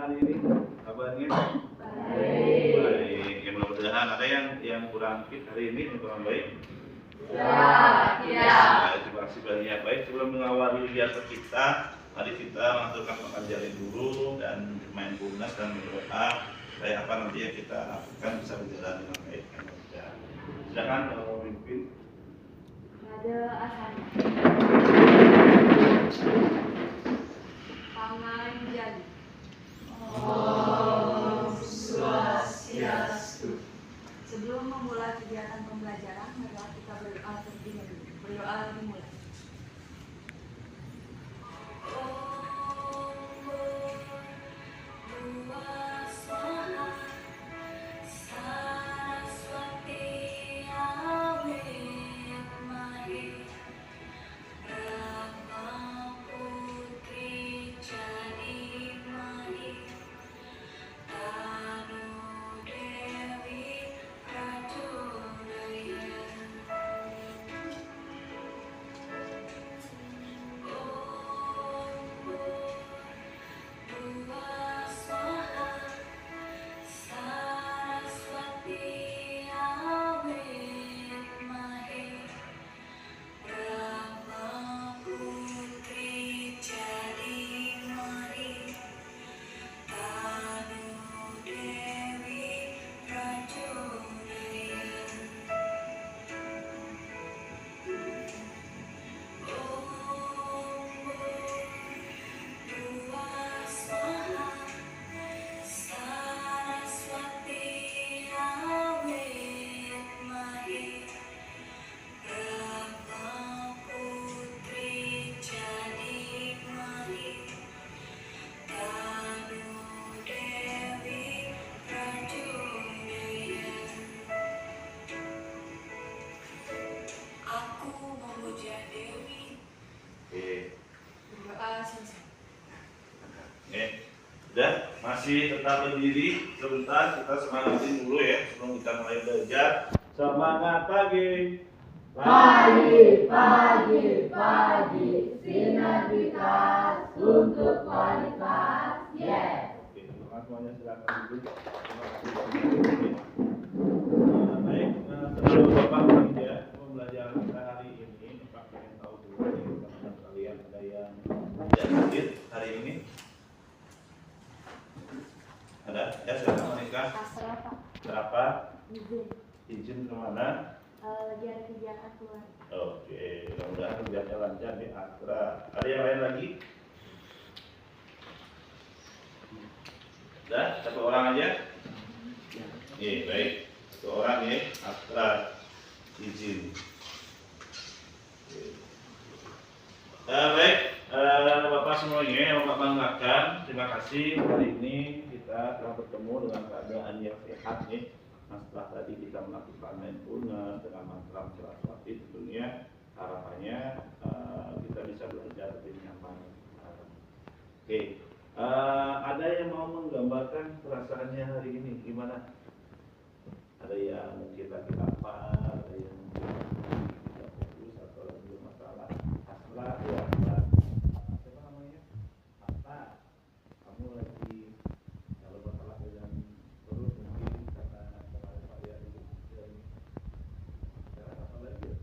hari ini? Kabarnya? Baik. Baik. Ya, mudah-mudahan ada yang kurang fit hari ini untuk yang baik. Ya. Terima kasih banyak. Baik, sebelum mengawali kegiatan kita, mari kita mengaturkan pengajian dulu dan mindfulness dan berdoa supaya apa nanti yang kita lakukan bisa berjalan dengan baik. Silakan kalau memimpin. Ada asana. Panganjali. Om Swastiastu. Sebelum memulai kegiatan pembelajaran, marilah kita berdoa terlebih dahulu. Berdoa dimulai. Sudah, masih tetap berdiri sebentar, kita semangatin dulu ya sebelum kita mulai belajar. Semangat pagi. Pagi, sinergitas untuk kualitas. Yes. Oke, teman semuanya silakan duduk. Baik, sebelum Bapak bekerja pembelajaran kita hari ini, Bapak ingin tahu dulu teman-teman kalian ada yang tidak hadir hari ini? Ada? Ya, silakan Monika. Berapa? Izin kemana? Lagi ada kegiatan keluar. Oke, mudah-mudahan kegiatan lancar di Astra. Ada yang lain lagi? Sudah, satu orang aja? Baik. Satu orang ya, Astra. Izin. Baik, Bapak semuanya yang Bapak banggakan, terima kasih hari ini kita telah bertemu dengan keadaan yang sehat nih. Nah, setelah tadi kita melakukan mindfulness dengan mantra Saraswati, tentunya harapannya kita bisa belajar lebih nyaman. Oke, ada yang mau menggambarkan perasaannya hari ini gimana? Ada yang mungkin lagi lapar, ada yang mungkin tidak fokus atau lagi masalah asla ya. Siapa namanya? Apa? Kamu lagi kalau masalah dengan terus mungkin karena kemarin Pak ya itu ini. Sekarang apa lagi ya?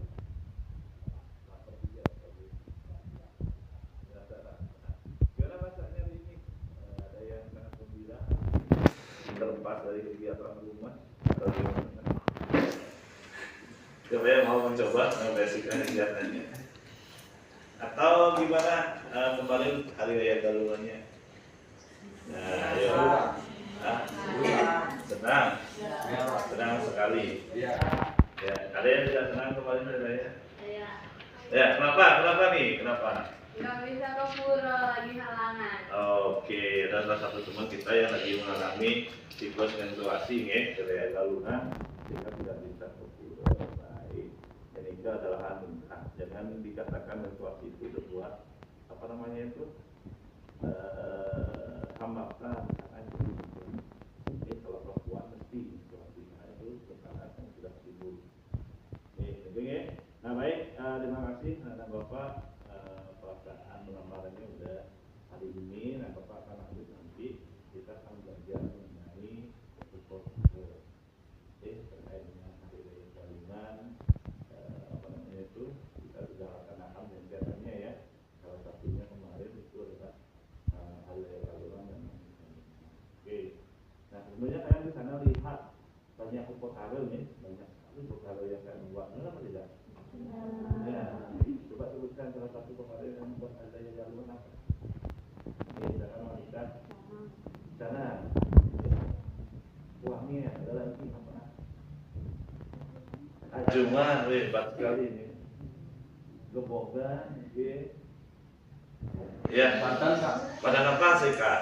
Lapar juga tapi gimana rasanya hari ini? Ada yang sangat gembira terlepas dari kegiatan rumah atau gimana? Coba yang mau mencoba membasickan kegiatannya atau gimana kemarin hari raya Galungannya? Nah, ayo. Senang sekali. Ya, ada yang tidak senang kemarin hari raya? Ya, kenapa nih? Kenapa? Nggak bisa ke pura, lagi halangan. Oke, dan salah satu teman kita yang lagi mengalami siklus menstruasi nih, raya Galungan, sehingga tidak bisa ke pura. Baik, dan itu adalah jangan dikatakan menstruasi itu sebuah apa namanya itu hambatan. Kalau perempuan mesti menstruasinya itu sekarang sudah timbul. Nah baik, terima kasih anak Bapak. Perasaan lamarannya udah hari ini, nah Bapak akan lanjut nanti kita akan belajar mengenai hukum terkait dengan hari raya Galungan. Apa namanya itu kita sudah laksanakan kegiatannya ya. Salah satunya kemarin itu adalah hari raya Galungan dan oke. Nah sebenarnya kalian di sana lihat banyak upekara nih, banyak sekali upekara yang kalian buat, benar apa tidak? Ya, coba sebutkan salah satu upekara yang buat hari raya Galungan apa? Kita akan lihat sana. Uangnya adalah ini apa? Ajuman, hebat sekali ini. Gebogan, ya, badan apa sih kak?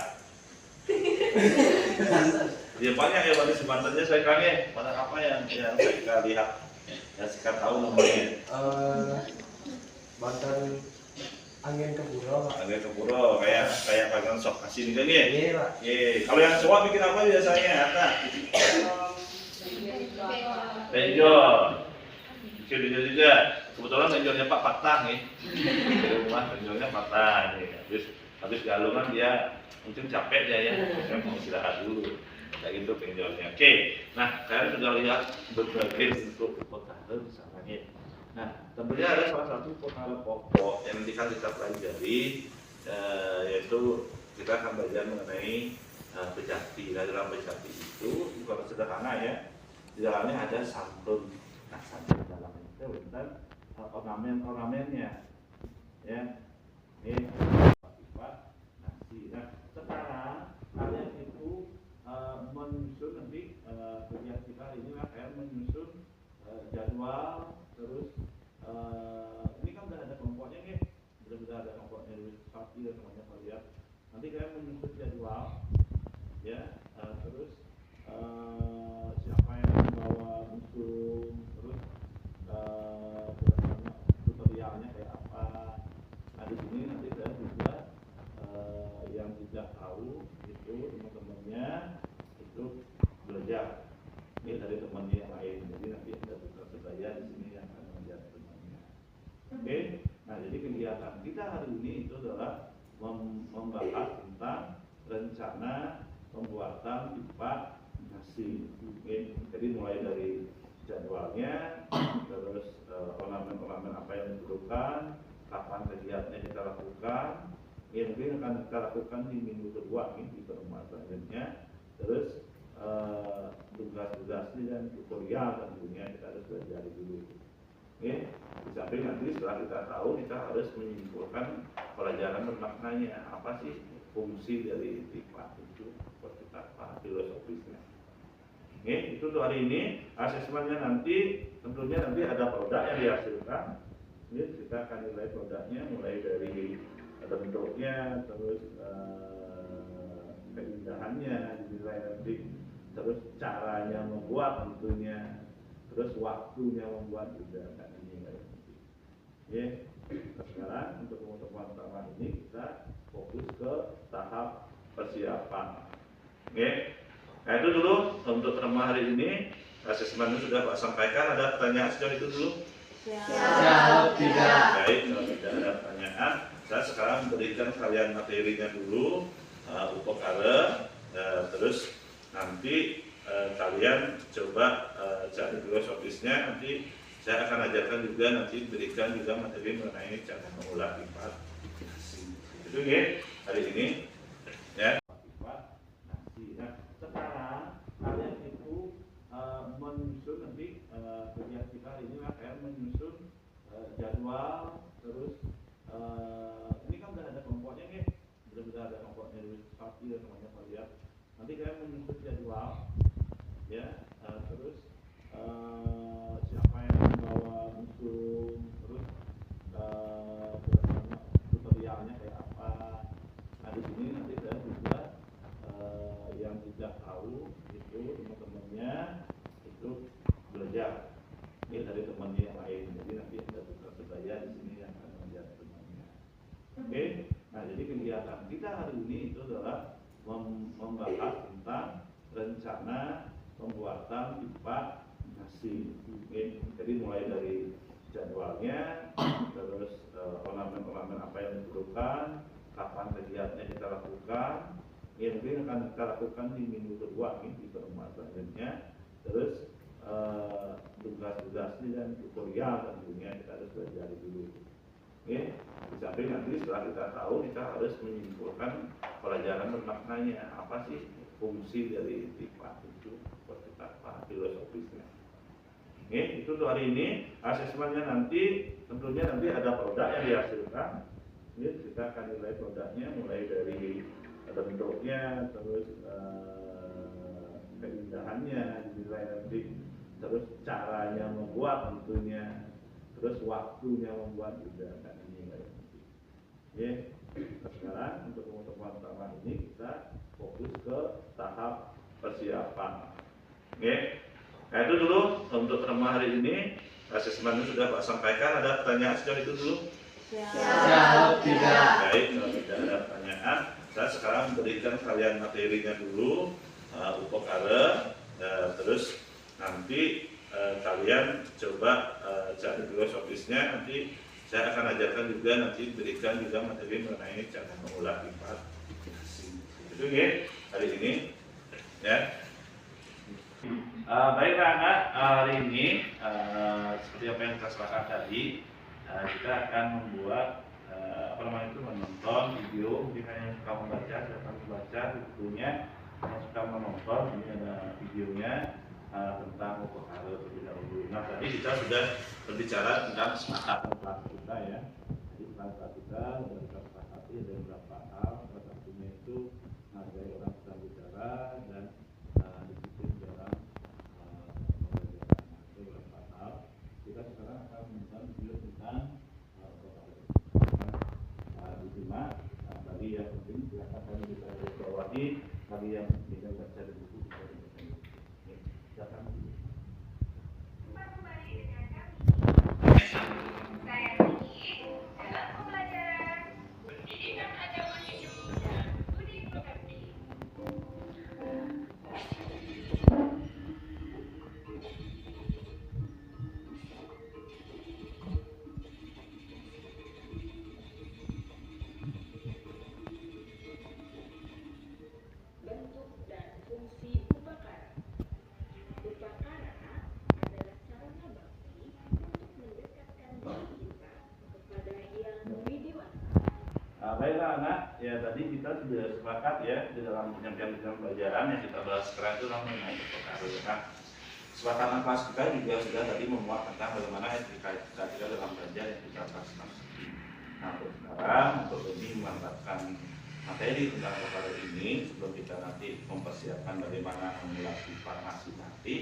Ya banyak ya badan sebantannya saya kangen. Badan apa yang saya lihat? Ya saya tahu namanya. Badan angin keburo, Pak. Angin keburo kayak bagian sok kasih nih kan ya? Iya, Pak. Kalau yang cowok bikin apa biasanya? Kak? Benjol. Bikin benjol juga. Kebetulan benjolnya Pak patah nih. Di rumah benjolnya patah nih. Habis Galungan dia mungkin capek ya. Saya mau istirahat dulu. Kayak gitu benjolnya. Oke. Nah, kalian sudah lihat berbagai bentuk upekara di sana nih. Nah, tentunya ada salah satu upekara pokok yang nanti kita pelajari, yaitu kita akan belajar mengenai pejati. Nah, dalam pejati itu kalau sederhana ya, di dalamnya ada santun. Nah, santun dalamnya itu dan ornamen-ornamennya, ya. Ini sifat nasi. Nah, sekarang kalian itu menyusun nanti kegiatan kita ini lah, kalian menyusun jadwal. Terus ini kan udah ada kelompoknya nih, sudah ada kelompoknya dulu pasti dan semuanya kalian. Nanti kalian menyusun jadwal, ya. Terus siapa yang membawa musuh, terus tutorialnya kayak apa. Nah di sini nanti kalian juga yang tidak tahu itu teman-temannya itu belajar. Ini dari temannya yang lain, jadi nanti ada tutor sebaya di sini yang akan mengajar temannya. Oke, nah jadi kegiatan kita hari ini itu adalah membahas tentang rencana pembuatan pipa nasi. Oke, jadi mulai dari jadwalnya, terus ornamen-ornamen apa yang diperlukan, kapan kegiatannya kita lakukan. Ya mungkin akan kita lakukan di minggu kedua nih di pertemuan selanjutnya. Terus tugas-tugasnya dan tutorial tentunya kita harus belajar dulu. Oke, di samping nanti setelah kita tahu kita harus menyimpulkan pelajaran bermaknanya apa sih fungsi dari pipa itu seperti apa filosofisnya. Oke, itu untuk hari ini. Asesmennya nanti tentunya nanti ada produk yang dihasilkan. Ini kita akan nilai produknya mulai dari bentuknya, terus keindahannya dinilai nanti, terus caranya membuat tentunya, terus waktunya membuat juga akan dinilai nanti. Oke, sekarang untuk pertemuan pertama ini kita fokus ke tahap persiapan. Oke, nah itu dulu untuk pertemuan hari ini. Asesmen sudah Pak sampaikan. Ada pertanyaan sejauh itu dulu? Jawab tidak. Baik, kalau tidak ada pertanyaan, saya sekarang berikan kalian materinya dulu, upekara, terus nanti kalian coba cari filosofisnya. Nanti saya akan ajarkan juga, nanti berikan juga materi mengenai cara mengolah pipa nasi. Itu ya hari ini ya. Pipa nasi. Nah, sekarang kalian itu menyusun nanti kegiatan kita hari ini lah, kalian menyusun jadwal. Terus ini kan udah ada kelompoknya nih, sudah ada kelompoknya dulu pasti dan semuanya kalian. Nanti kalian menyusun jadwal, ya. Terus siapa yang membawa musuh, terus tutorialnya kayak apa. Nah di sini nanti kalian juga yang tidak tahu itu teman-temannya itu belajar ini dari temannya yang lain. Jadi nanti ada tutor sebaya di sini yang akan mengajar temannya. Oke, nah jadi kegiatan kita hari ini itu adalah membahas tentang rencana pembuatan pipa nasi. Oke, jadi mulai dari jadwalnya, terus ornamen-ornamen apa yang diperlukan, kapan kegiatannya kita lakukan. Ya mungkin akan kita lakukan di minggu kedua ini di pertemuan selanjutnya. Terus tugas-tugasnya dan tutorial tentunya kita harus belajar dulu. Oke, di samping nanti setelah kita tahu kita harus menyimpulkan pelajaran bermaknanya apa sih fungsi dari iltifat itu seperti apa filosofisnya. Oke, itu untuk hari ini. Asesmennya nanti tentunya nanti ada produk yang dihasilkan. Ya, kita akan nilai produknya mulai dari bentuknya, terus keindahannya dinilai nanti, terus caranya membuat tentunya, terus waktunya membuat juga akan dinilai nanti. Ya, sekarang untuk pertemuan pertama ini kita fokus ke tahap persiapan. Oke. Nah itu dulu untuk pertemuan hari ini. Asesmennya sudah Pak sampaikan. Ada pertanyaan sejauh itu dulu? Jawab tidak. Baik, kalau tidak ada pertanyaan, saya sekarang berikan kalian materinya dulu, upokare, terus nanti kalian coba cari filosofisnya. Nanti saya akan ajarkan juga, nanti berikan juga materi mengenai cara mengolah sifat. Itu ya hari ini, ya. Baiklah anak, hari ini seperti apa yang kita sepakat tadi, kita akan membuat menonton video. Mungkin yang suka membaca, silakan membaca bukunya. Yang suka menonton, ini ada videonya tentang upokare terlebih dahulu. Nah tadi kita sudah berbicara tentang kesepakatan kelas kita ya. Jadi kelas kita sudah kita sepakati ada beberapa hal. Salah satunya itu menghargai orang sedang bicara dan disiplin dalam pembelajaran. Itu beberapa hal. Kita sekarang akan menonton video tentang upokare. Disimak. Bagi yang penting silakan kami bisa bawahi. Bagi yang tidak baca di buku bisa dibaca di buku. Silakan. Baiklah anak, ya tadi kita sudah sepakat ya di dalam penyampaian pelajaran yang kita bahas sekarang itu namanya upokare. Nah, kesepakatan kelas kita juga sudah tadi memuat tentang bagaimana etika kita dalam belajar yang kita laksanakan. Nah, untuk sekarang untuk lebih memantapkan materi tentang upokare ini, sebelum kita nanti mempersiapkan bagaimana mengulang sifat masih nanti,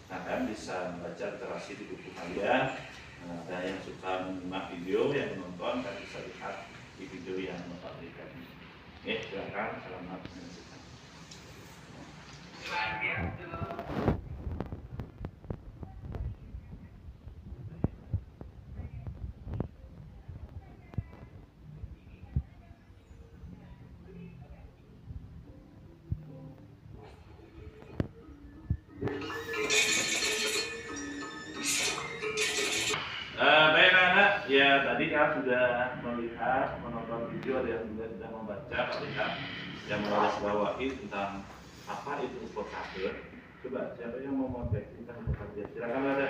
nah kalian bisa membaca literasi di buku kalian. Nah, ada yang suka menyimak video, yang menonton, kalian bisa lihat di video yang Bapak berikan. Ya, silakan. Selamat menyaksikan. Baik anak, ya tadi kan sudah melihat, menonton video, ada yang juga sudah membaca, melihat yang menggarisbawahi tentang apa itu upokare. Coba siapa yang mau mengoreksi tentang upokare? Silakan ada.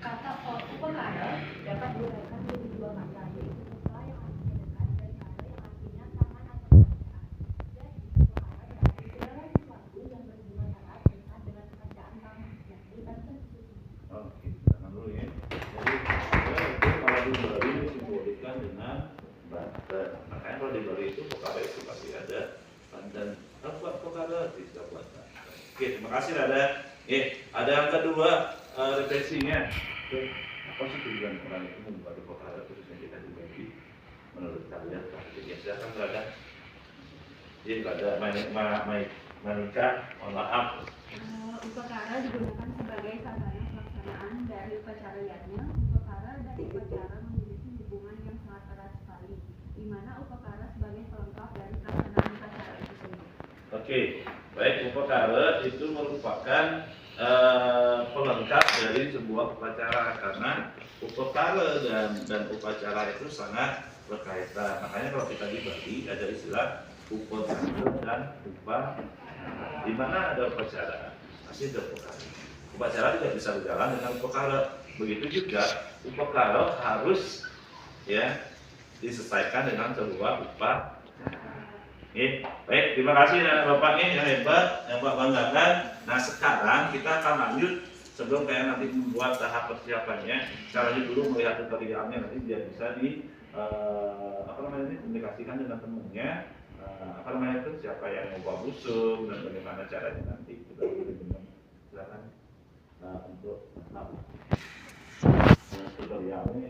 Kata upokare dapat diuraikan menjadi dua kata, yaitu upah yang artinya dekat dan kare yang artinya tangan atau pekerjaan. Jadi upokare berarti segala sesuatu yang berhubungan erat dekat dengan pekerjaan tangan, yakni bantuan. Oke, tangan dulu ya. Jadi itu kalau di Bali disimbolkan dengan banten. Makanya kalau di Bali itu upokare itu pasti ada banten. Buat upokare bisa buat banten. Oke, terima kasih ada. Ada yang kedua refleksinya. Apa sih tujuan orang itu membuat upokare khususnya kita dibagi menurut kalian? Ya silakan berada. Jadi ada Manika, mohon maaf. Upakara digunakan sebagai sarana pelaksanaan dari upacara yajna. Upakara dan upacara memiliki hubungan yang sangat erat sekali, di mana upakara sebagai pelengkap dari pelaksanaan upacara itu sendiri. Oke, baik, upakara itu merupakan pelengkap dari sebuah upacara karena upakara dan upacara itu sangat berkaitan. Makanya kalau kita di Bali ada istilah upacara dan di mana ada upacara pasti ada upacara. Upacara tidak bisa berjalan dengan upacara. Begitu juga upacara harus ya diselesaikan dengan sebuah upacara. Baik, terima kasih Bapak yang hebat, yang Bapak banggakan. Nah sekarang kita akan lanjut sebelum kalian nanti membuat tahap persiapannya. Kita lanjut dulu melihat tutorialnya nanti biar bisa komunikasikan dengan temennya. Siapa yang mau bawa busuk dan bagaimana caranya nanti kita silakan untuk tutorialnya.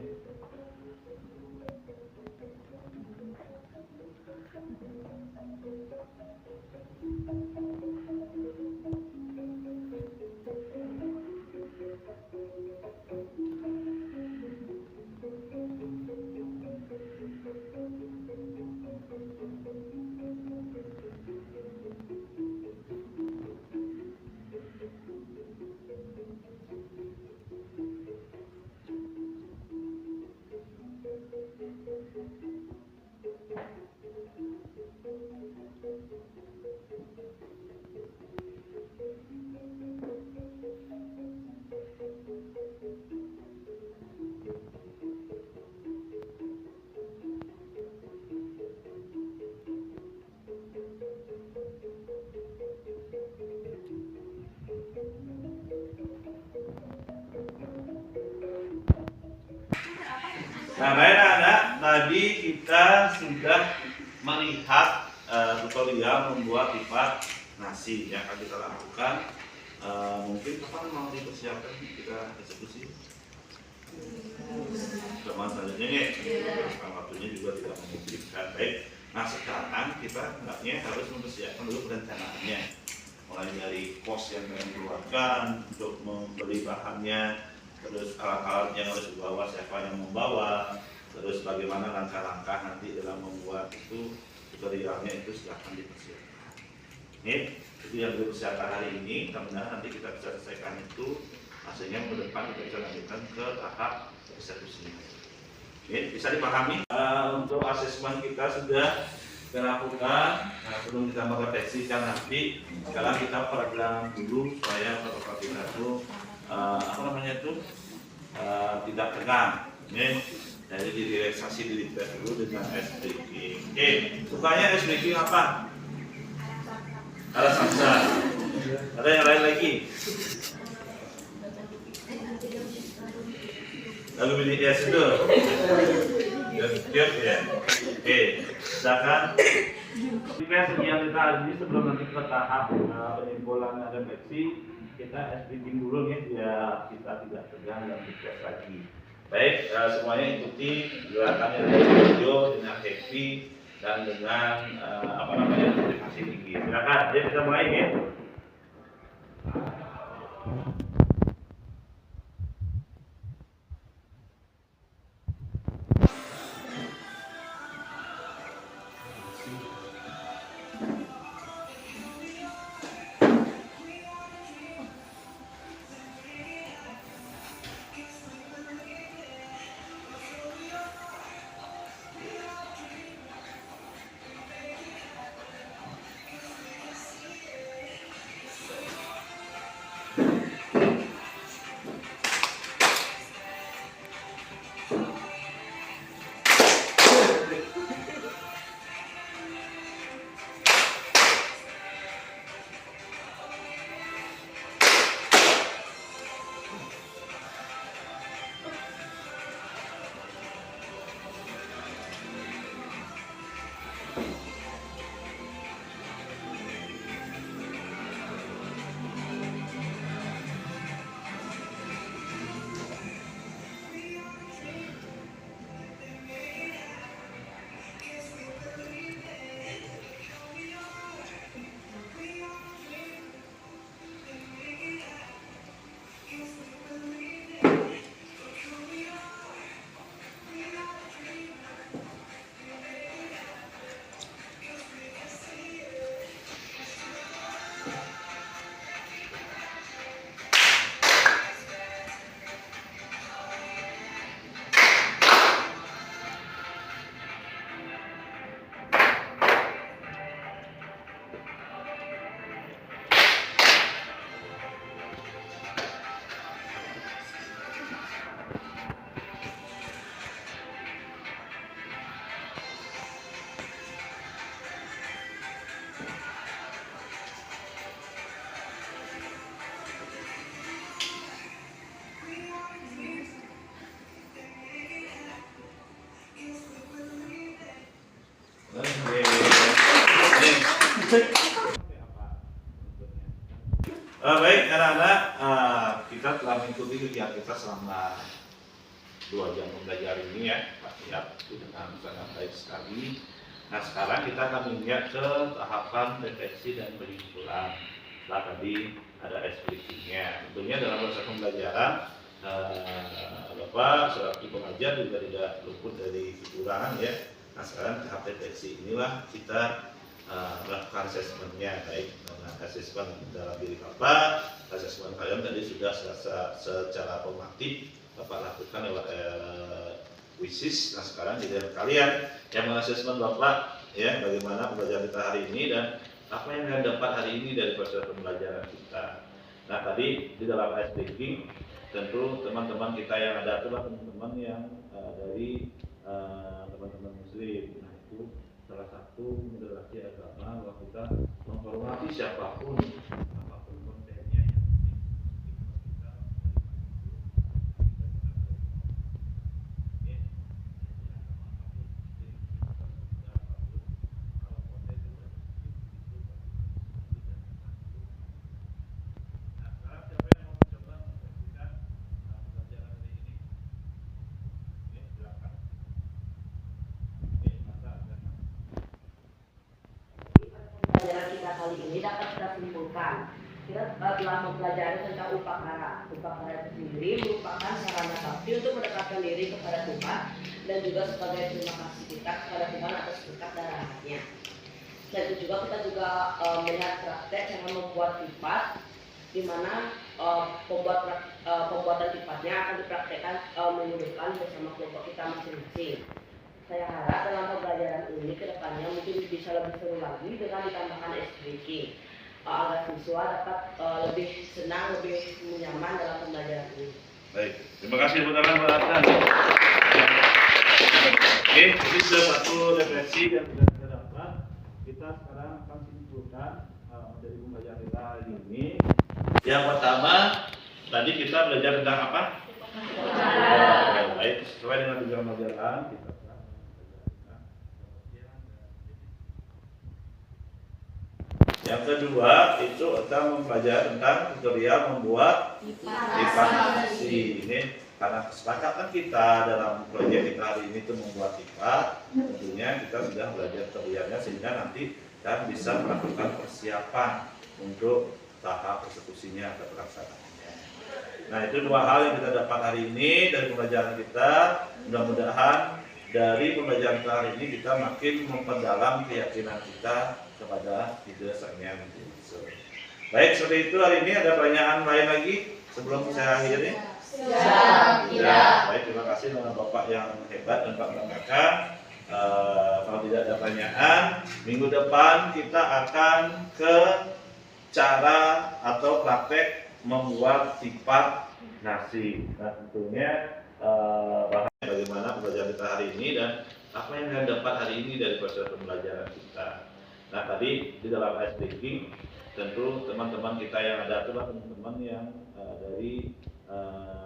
Nah, baik anak, tadi kita sudah melihat tutorial membuat lipat nasi yang akan kita lakukan. Mungkin kapan mau dipersiapkan kita eksekusi? Teman selanjutnya nih, waktunya juga tidak memungkinkan. Baik, nah sekarang kita hendaknya harus mempersiapkan dulu perencanaannya, mulai dari kos yang kalian keluarkan untuk membeli bahannya, terus alat-alat yang harus dibawa, siapa yang membawa, terus bagaimana langkah-langkah nanti dalam membuat itu tutorialnya itu silahkan dipersiapkan. Itu yang dipersiapkan hari ini, mudah-mudahan nanti kita bisa selesaikan itu, hasilnya ke depan kita bisa lanjutkan ke tahap eksekusinya. Bisa dipahami? Untuk asesmen kita sudah kita lakukan, sebelum kita merefleksikan nanti, sekarang kita peregangan dulu supaya protokol kita itu tidak tegang. Jadi direlaksasi diri kita dulu dengan ice breaking. Sukanya ice breaking apa? Ada samsa. Ada yang lain lagi? Lalu pilih es itu. Ya. Silakan. Sekian kita hari ini sebelum nanti ke tahap penyimpulan dan refleksi, kita speaking dulu nih biar kita tidak tegang dan sukses lagi. Baik, semuanya ikuti gerakannya dari video dengan happy dan dengan konsentrasi tinggi. Silakan, jadi kita mulai ya. Baik anak-anak, kita telah mengikuti kegiatan kita selama 2 jam belajar ini ya, Pak Siap dengan sangat baik sekali. Nah sekarang kita akan menginjak ke tahapan refleksi dan penyusulan. Setelah tadi ada ekspresinya. Tentunya dalam proses pembelajaran, Bapak selaku pengajar juga tidak luput dari kekurangan ya. Nah sekarang tahap refleksi inilah kita melakukan asesmennya, baik asesmen dalam diri Bapak, asesmen kalian tadi sudah secara formatif Bapak lakukan lewat quizzes. Nah sekarang giliran kalian yang mengasesmen Bapak ya, bagaimana pembelajaran kita hari ini dan apa yang kalian dapat hari ini dari proses pembelajaran kita. Nah tadi di dalam ice breaking tentu teman-teman kita yang ada itulah teman-teman yang dari teman-teman muslim. Nah itu salah satu moderasi agama bahwa kita menghormati siapapun apapun kontennya yang Pelajaran kita kali ini dapat kita simpulkan. Kita telah mempelajari tentang upakara. Upakara itu sendiri merupakan sarana bakti untuk mendekatkan diri kepada Tuhan dan juga sebagai terima kasih kita kepada Tuhan atas berkat dan rahmatnya. Dan itu juga kita melihat praktek cara membuat tipat, di mana pembuatan tipatnya akan dipraktekkan minggu depan bersama kelompok kita masing-masing. Saya harap dalam pembelajaran ini ke depannya mungkin bisa lebih seru lagi dengan ditambahkan SBK agar siswa dapat lebih senang, lebih nyaman dalam pembelajaran ini. Baik, terima kasih teman-teman. Oke, ini sudah satu refleksi yang sudah kita dapat. Kita sekarang akan simpulkan dari pembelajaran kita hari ini. Yang pertama, tadi kita belajar tentang apa? Baik, sesuai dengan tujuan pembelajaran kita. Yang kedua itu kita mempelajari tentang tutorial membuat tipat nasi. Ini karena kesepakatan kita dalam proyek kita hari ini itu membuat tipat, tentunya kita sudah belajar tutorialnya sehingga nanti kita bisa melakukan persiapan untuk tahap eksekusinya atau pelaksanaannya. Nah itu 2 hal yang kita dapat hari ini dari pembelajaran kita. Mudah-mudahan dari pembelajaran kita hari ini kita makin memperdalam keyakinan kita kepada ide Sang Hyang Widi Wangsa. Baik, seperti itu hari ini ada pertanyaan lain lagi sebelum saya akhiri? Tidak. Baik, terima kasih dengan Bapak yang hebat dan Pak membanggakan. Kalau tidak ada pertanyaan, minggu depan kita akan ke cara atau praktek membuat tipat nasi. Nah, tentunya bagaimana pembelajaran kita hari ini dan apa yang kalian dapat hari ini dari proses pembelajaran kita. Nah tadi di dalam ice breaking tentu teman-teman kita yang ada itulah teman-teman yang dari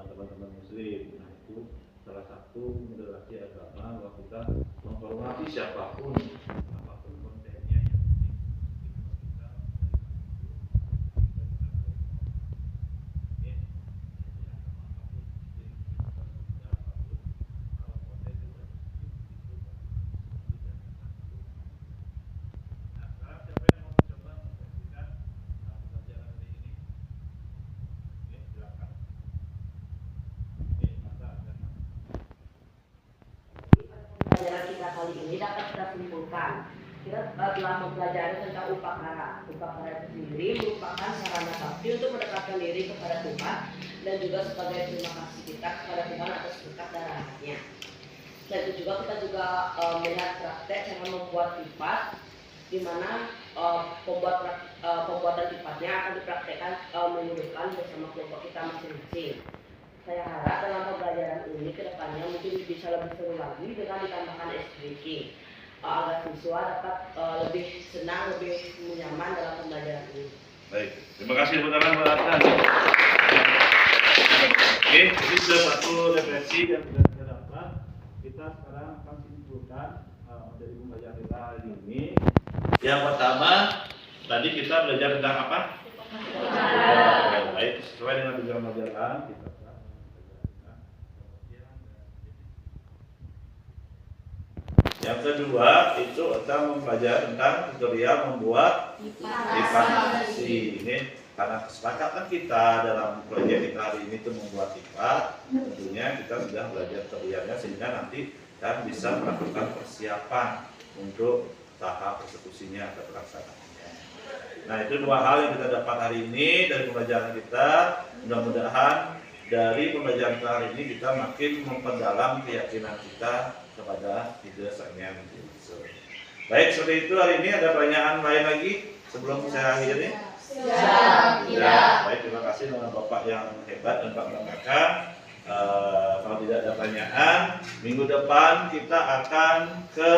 teman-teman muslim. Nah itu salah satu moderasi agama bahwa kita menghormati siapapun apapun kontennya yang Pelajaran kita kali ini dapat kita simpulkan. Kita telah mempelajari tentang upakara. Upakara itu sendiri merupakan sarana bakti untuk mendekatkan diri kepada Tuhan dan juga sebagai terima kasih kita kepada Tuhan atas berkat dan rahmatnya. Dan itu juga kita melihat praktek cara membuat tipat, di mana pembuatan tipatnya akan dipraktekkan minggu depan bersama kelompok kita masing-masing. Saya harap dalam pembelajaran ini ke depannya mungkin bisa lebih seru lagi dengan ditambahkan SBK agar siswa dapat lebih senang, lebih nyaman dalam pembelajaran ini. Baik, terima kasih teman-teman. Oke, ini sudah satu refleksi yang sudah kita dapat. Kita sekarang akan simpulkan dari pembelajaran kita hari ini. Yang pertama, tadi kita belajar tentang apa? Baik, sesuai dengan tujuan pelajaran kita. Yang kedua itu kita mempelajari tentang tutorial membuat pipa nasi. Ini karena kesepakatan kita dalam proyek kita hari ini itu membuat pipa, tentunya kita sudah belajar tutorialnya sehingga nanti kita bisa melakukan persiapan untuk tahap eksekusinya atau pelaksanaannya. Nah, itu dua hal yang kita dapat hari ini dari pembelajaran kita. Mudah-mudahan dari pembelajaran kita hari ini kita makin memperdalam keyakinan kita kepada ide Sang-Hyang Widi Wangsa. Baik, seperti itu hari ini ada pertanyaan lain lagi sebelum saya akhiri? Ya. Baik, terima kasih dengan Bapak yang hebat dan Pak Kakak. Kalau tidak ada pertanyaan, minggu depan kita akan ke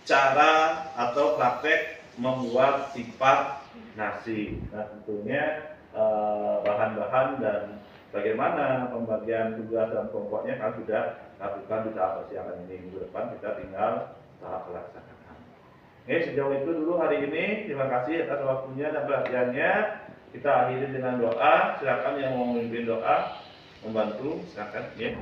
cara atau praktek membuat pipa nasi. Nah, tentunya bahan-bahan dan bagaimana pembagian tugas dan kelompoknya kan sudah lakukan di tahap persiapan ini. Minggu depan kita tinggal tahap pelaksanaan. Oke, sejauh itu dulu hari ini. Terima kasih atas waktunya dan perhatiannya. Kita akhiri dengan doa. Silakan yang mau memimpin doa, membantu, silakan ya.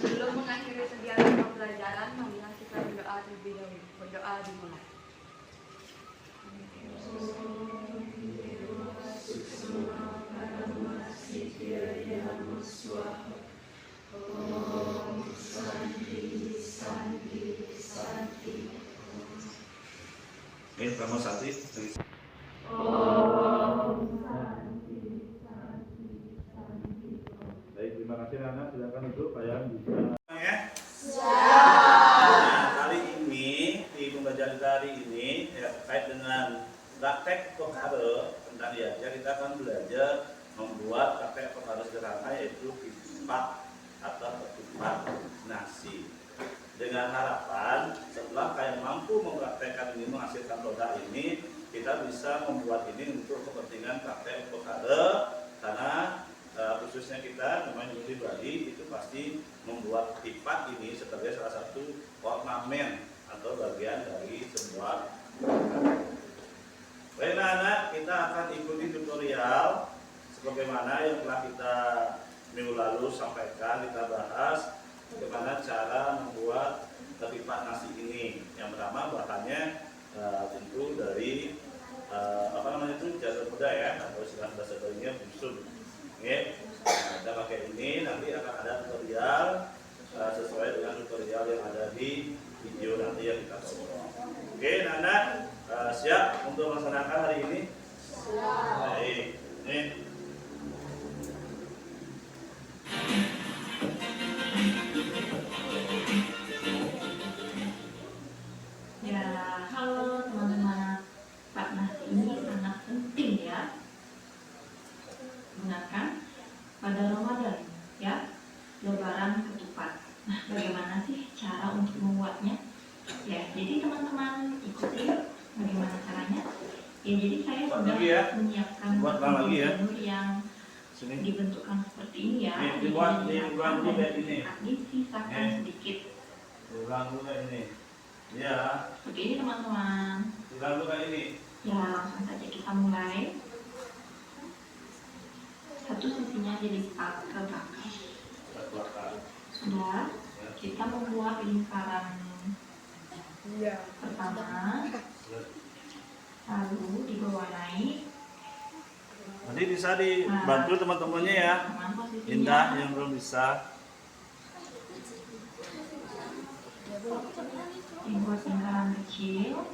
Sebelum mengakhiri kegiatan pembelajaran, marilah kita berdoa terlebih dahulu. Berdoa dimulai. Ini kamu santi. Baik, terima kasih Nana. Silakan duduk, Pak Yang bisa. Ya. Nah, kali ini di pembelajaran hari ini ya, terkait dengan praktek perkara tentang diajar, kita akan belajar membuat praktek perkara sederhana yaitu pipa atau pipa nasi. Dengan harapan setelah kalian mampu mempraktekkan ini, menghasilkan produk ini, kita bisa membuat ini untuk kepentingan praktek perkara, karena khususnya kita memang di Bali itu pasti membuat pipa ini sebagai salah satu ornamen atau bagian dari sebuah. Baik anak, kita akan ikuti tutorial sebagaimana yang telah kita minggu lalu sampaikan, kita bahas bagaimana cara membuat pipa nasi ini. Yang pertama bahannya tentu dari apa namanya itu jasa muda ya, atau istilah bahasa Balinya busur. Oke, nah, kita pakai ini, nanti akan ada tutorial sesuai dengan tutorial yang ada di video nanti yang kita tonton. Oke, Nana siap untuk melaksanakan hari ini? Siap. Baik, ini. Ya, halo teman-teman. Pak nasi ini sangat penting ya. Gunakan pada Ramadan ya. Lebaran ketupat. Nah, bagaimana sih cara untuk membuatnya? Ya, jadi teman-teman ikuti bagaimana caranya. Ya, jadi saya sudah menyiapkan lagi ya. yang Sini. dibentukkan seperti ini ya. Dibuat dulu kayak ini. Disisakan sedikit. Ulang dulu kayak ini. Ya. Seperti ini teman-teman. Ulang dulu kayak ini. Ya, langsung saja kita mulai. Satu sisinya dilipat ke belakang. Sudah, kita membuat lingkaran pertama, lalu dibawahi. Nanti bisa dibantu teman-temannya ya. Indah yang belum bisa. Dibuat lingkaran kecil.